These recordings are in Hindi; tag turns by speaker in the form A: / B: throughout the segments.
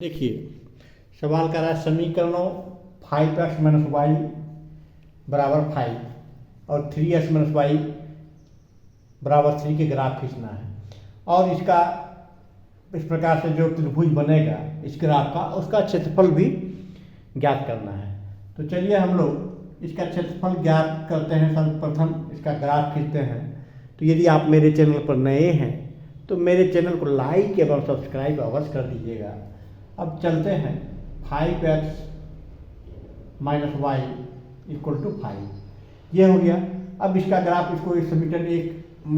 A: देखिए, सवाल कर रहा है समीकरणों 5x-y बराबर 5 और 3x-y बराबर 3 के ग्राफ खींचना है और इसका इस प्रकार से जो त्रिभुज बनेगा इस ग्राफ का उसका क्षेत्रफल भी ज्ञात करना है। तो चलिए हम लोग इसका क्षेत्रफल ज्ञात करते हैं। सर्वप्रथम इसका ग्राफ खींचते हैं। तो यदि आप मेरे चैनल पर नए हैं तो मेरे चैनल को लाइक एवं सब्सक्राइब अवश्य कर दीजिएगा। अब चलते हैं 5x minus Y equal to 5 ये हो गया। अब इसका ग्राफ इसको इस समीकरण एक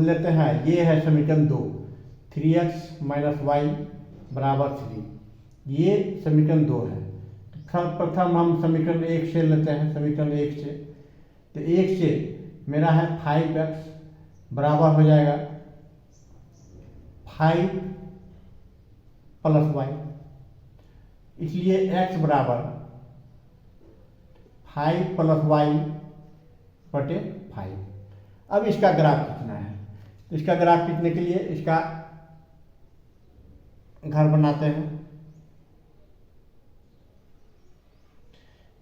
A: लेते हैं, ये है समीकरण 2 3x माइनस वाई बराबर 3, ये समीकरण 2 है। तो सर्वप्रथम हम समीकरण 1 से लेते हैं। समीकरण 1 से तो 1 से मेरा है 5x बराबर हो जाएगा 5 प्लस वाई, इसलिए x बराबर 5 प्लस वाई बटे 5। अब इसका ग्राफ खींचना है। तो इसका ग्राफ खींचने के लिए इसका घर बनाते हैं।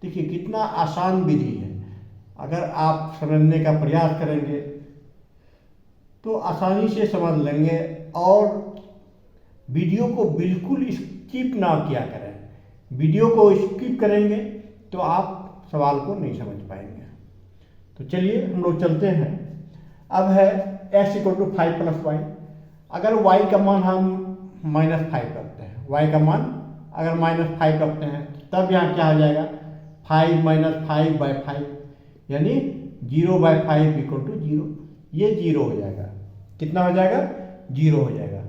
A: देखिए कितना आसान विधि है, अगर आप समझने का प्रयास करेंगे तो आसानी से समझ लेंगे। और वीडियो को बिल्कुल स्किप ना किया करें। वीडियो को स्किप करेंगे तो आप सवाल को नहीं समझ पाएंगे। तो चलिए हम लोग चलते हैं। अब है x equal to 5 plus y. अगर y का मान हम -5 रखते हैं, y का मान अगर -5 रखते हैं तब यहाँ क्या हो जाएगा 5 माइनस 5/5 यानी 0/5 इक्वल टू 0। ये 0 हो जाएगा। कितना हो जाएगा 0 हो जाएगा।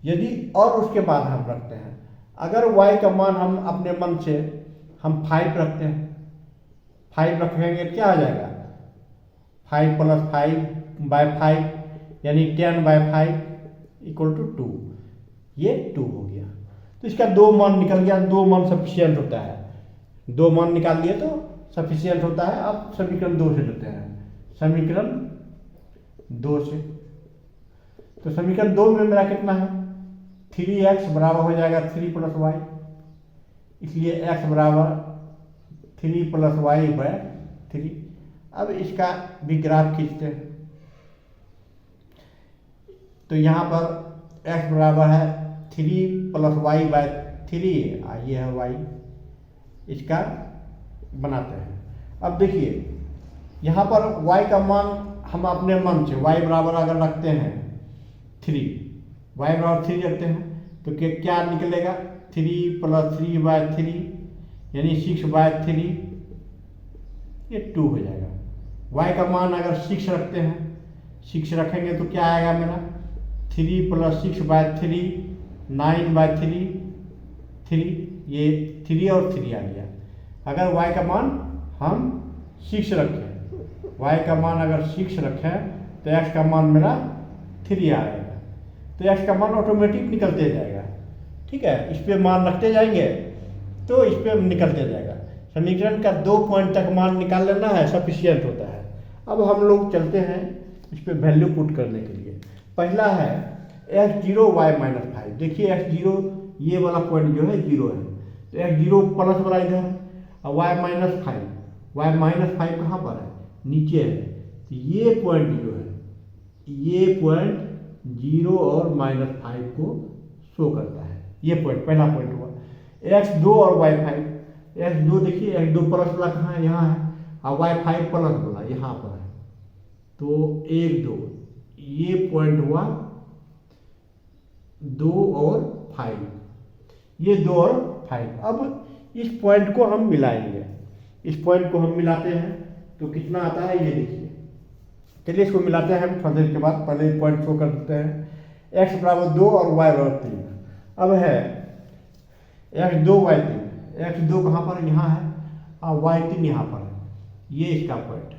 A: यदि और उसके बाद हम रखते हैं, अगर y का मान हम अपने मन से हम 5 रखते हैं, 5 रखेंगे क्या हो जाएगा 5 प्लस 5/5 यानी 10/5 इक्वल टू 2, ये 2 हो गया। तो इसका 2 मान निकल गया। 2 मान सफिशियंट होता है, 2 मान निकाल लिए तो सफिशियंट होता है। अब समीकरण 2 से लेते हैं। समीकरण 2 से तो समीकरण 2 में मेरा कितना है 3x बराबर हो जाएगा 3 प्लस वाई, इसलिए x बराबर 3 प्लस वाई बाय 3। अब इसका भी ग्राफ खींचते हैं। तो यहाँ पर x बराबर है 3 प्लस वाई बाय 3, ये है y, इसका बनाते हैं। अब देखिए यहाँ पर y का मान हम अपने मन से y बराबर अगर रखते हैं 3, y बराबर 3 रखते हैं तो क्या निकलेगा 3 प्लस 3/3 यानी 6/3, ये 2 हो जाएगा। y का मान अगर 6 रखते हैं, 6 रखेंगे तो क्या आएगा मेरा 3 प्लस 6/3 9/3, 3, ये 3 और 3 आ गया। अगर y का मान हम 6 रखें, y का मान अगर 6 रखें तो x का मान मेरा 3 आएगा। तो x का मान ऑटोमेटिक निकलते जाएगा। ठीक है, इस पे मान रखते जाएंगे तो इस पे निकलते जाएगा। समीकरण का 2 पॉइंट तक मान निकाल लेना है, सफिशियंट होता है। अब हम लोग चलते हैं इस पे वैल्यू पुट करने के लिए। पहला है x0 y माइनस 5। देखिए x0 ये वाला पॉइंट जो है 0 है, तो x0 प्लस वाला इधर है और y माइनस 5, y माइनस 5 कहाँ पर है नीचे है। तो ये पॉइंट जो है, ये पॉइंट 0 और -5 को शो करता है। ये पॉइंट पहला पॉइंट हुआ। x2 और y5, x2 देखिए x2 प्लस वाला कहाँ है, यहाँ है, और y5 प्लस वाला यहाँ पर है। तो 1 2 ये पॉइंट हुआ 2 और 5, ये 2 और 5। अब इस पॉइंट को हम मिलाएंगे। इस पॉइंट को हम मिलाते हैं तो कितना आता है ये देखिए। चलिए इसको मिलाते हैं थोड़ी देर के बाद। पहले पॉइंट शो कर देते हैं। x बराबर 2 और y बराबर 3। अब है x2 y3, x2 कहाँ पर यहाँ है और y3 यहाँ पर है। ये इसका पॉइंट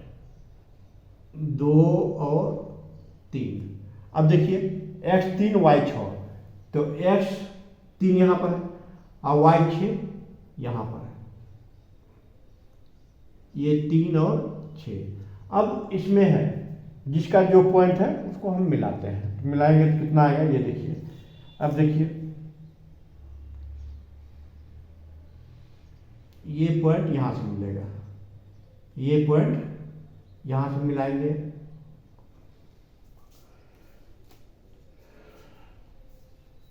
A: 2 और 3। अब देखिए x3 y6, तो x3 यहाँ पर है और y6 यहाँ पर है, ये 3 और 6। अब इसमें है जिसका जो पॉइंट है उसको हम मिलाते हैं। मिलाएंगे तो कितना आएगा ये देखिए। अब देखिए ये पॉइंट यहाँ से मिलेगा, ये पॉइंट यहाँ से मिलाएंगे,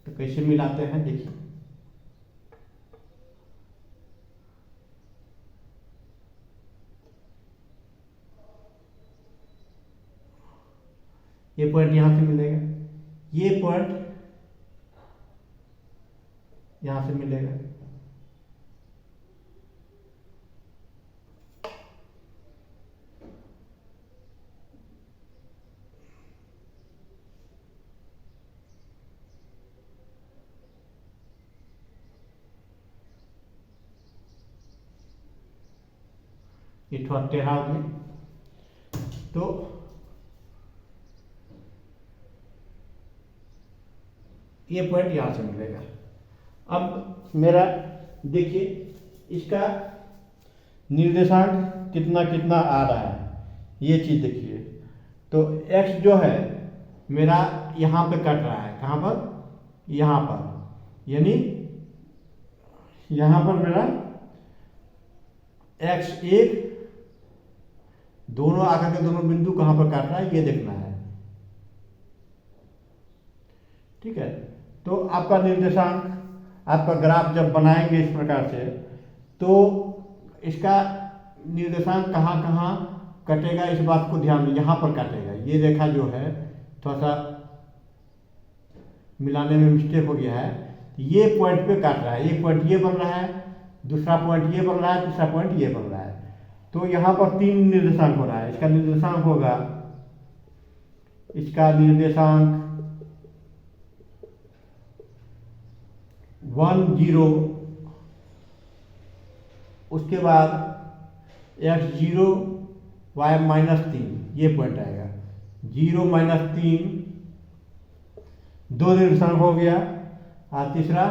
A: तो कैसे मिलाते हैं देखिए। ये पॉइंट यहाँ से मिलेगा, ये पॉइंट यहाँ से मिलेगा, ये थोड़ा टेढ़ा हो गया, तो ये पॉइंट यहाँ से मिलेगा। अब मेरा देखिए इसका निर्देशांक कितना कितना आ रहा है, ये चीज़ देखिए। तो x जो है मेरा यहाँ पे कट रहा है, कहाँ पर, यहाँ पर, यानी यहाँ पर मेरा x1 दोनों आकर के दोनों बिंदु कहाँ पर काट रहा है ये देखना है, ठीक है। तो आपका निर्देशांक, आपका ग्राफ जब बनाएंगे इस प्रकार से, तो इसका निर्देशांक कहाँ कहाँ कटेगा इस बात को ध्यान में, यहाँ पर काटेगा। ये रेखा जो है थोड़ा सा मिलाने में मिस्टेक हो गया है, ये पॉइंट पे काट रहा है, एक पॉइंट ये बन रहा है, दूसरा पॉइंट ये बन रहा है, तीसरा पॉइंट ये बन रहा है। तो यहाँ पर 3 निर्देशांक हो रहा है। इसका निर्देशांक होगा, इसका निर्देशांक 1 0, उसके बाद x0 y -3, ये पॉइंट आएगा 0 -3, 2 निर्देशांक हो गया, और तीसरा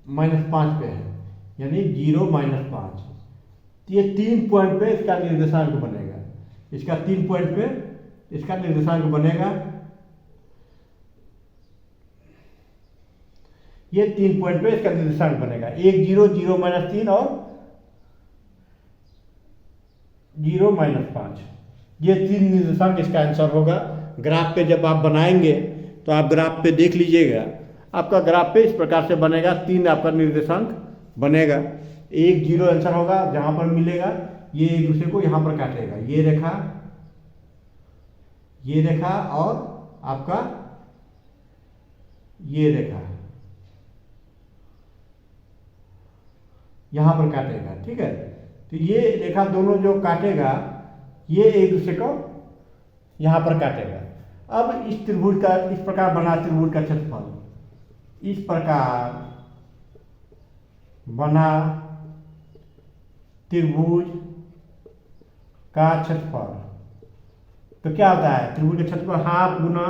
A: -5 पे है, यानी 0 -5। तो ये 3 पॉइंट पे इसका निर्देशांक बनेगा, इसका 3 पॉइंट पे इसका निर्देशांक बनेगा। ये 3 पॉइंट पे इसका निर्देशांक बनेगा, 1 0 0 -3 और 0 -5, ये 3 निर्देशांक इसका आंसर होगा। ग्राफ पे जब आप बनाएंगे तो आप ग्राफ पे देख लीजिएगा, आपका ग्राफ पे इस प्रकार से बनेगा, 3 आपका निर्देशांक बनेगा। 1 0 आंसर होगा, जहाँ पर मिलेगा ये एक दूसरे को यहाँ पर काटेगा, ये रेखा और आपका ये रेखा यहाँ पर काटेगा, ठीक है। तो ये रेखा दोनों जो काटेगा ये एक दूसरे को यहाँ पर काटेगा। अब इस त्रिभुज का इस प्रकार बना त्रिभुज का क्षेत्रफल, इस प्रकार बना त्रिभुज का क्षेत्रफल, तो क्या होता है, त्रिभुज का क्षेत्रफल हाफ गुना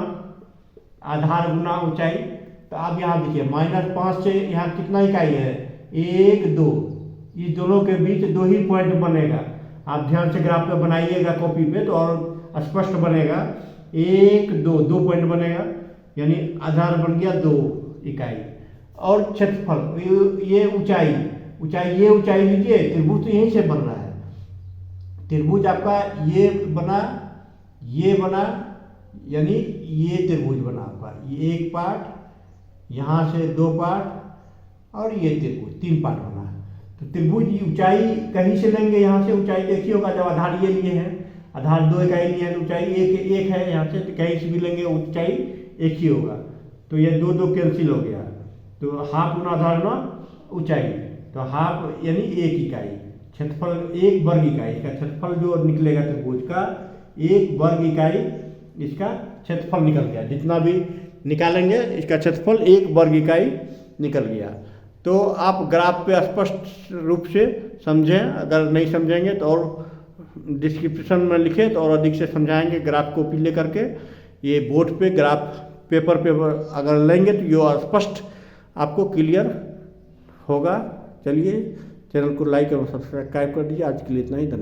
A: आधार गुना ऊंचाई। तो आप यहाँ देखिए -5 से यहाँ कितना इकाई है, 1 2, इस दोनों के बीच 2 ही पॉइंट बनेगा। आप ध्यान से ग्राफ पे बनाइएगा कॉपी पे तो और स्पष्ट बनेगा। 1 2 2 पॉइंट बनेगा, यानी आधार बन गया 2 इकाई। और क्षेत्रफल ये ऊंचाई, ये ऊंचाई लीजिए, त्रिभुज तो यहीं से बन रहा है। त्रिभुज आपका ये बना, यानी ये त्रिभुज बना आपका, ये एक पार्ट, यहाँ से 2 पार्ट और ये त्रिभुज 3 पार्ट बना है। तो त्रिभुज की ऊंचाई कहीं से लेंगे, यहाँ से ऊंचाई एक ही होगा। जब आधार ये लिए हैं, आधार 2 इकाई लिए हैं, ऊंचाई एक है, यहाँ से कहीं से भी लेंगे ऊंचाई एक ही होगा। तो ये 2 2 कैंसिल हो गया, तो हाफ गुना आधार गुना ऊंचाई, तो हाफ यानी 1 इकाई। क्षेत्रफल 1 वर्ग इकाई, इसका क्षेत्रफल जो निकलेगा त्रिभुज का 1 वर्ग इकाई, इसका क्षेत्रफल निकल गया। जितना भी निकालेंगे इसका क्षेत्रफल 1 वर्ग इकाई निकल गया। तो आप ग्राफ पे स्पष्ट रूप से समझें, अगर नहीं समझेंगे तो और डिस्क्रिप्शन में लिखे तो और अधिक से समझाएंगे। ग्राफ कॉपी ले करके ये बोर्ड पे ग्राफ पेपर पे अगर लेंगे तो ये स्पष्ट आपको क्लियर होगा। चलिए चैनल को लाइक और सब्सक्राइब कर दीजिए। आज के लिए इतना ही, धन्यवाद।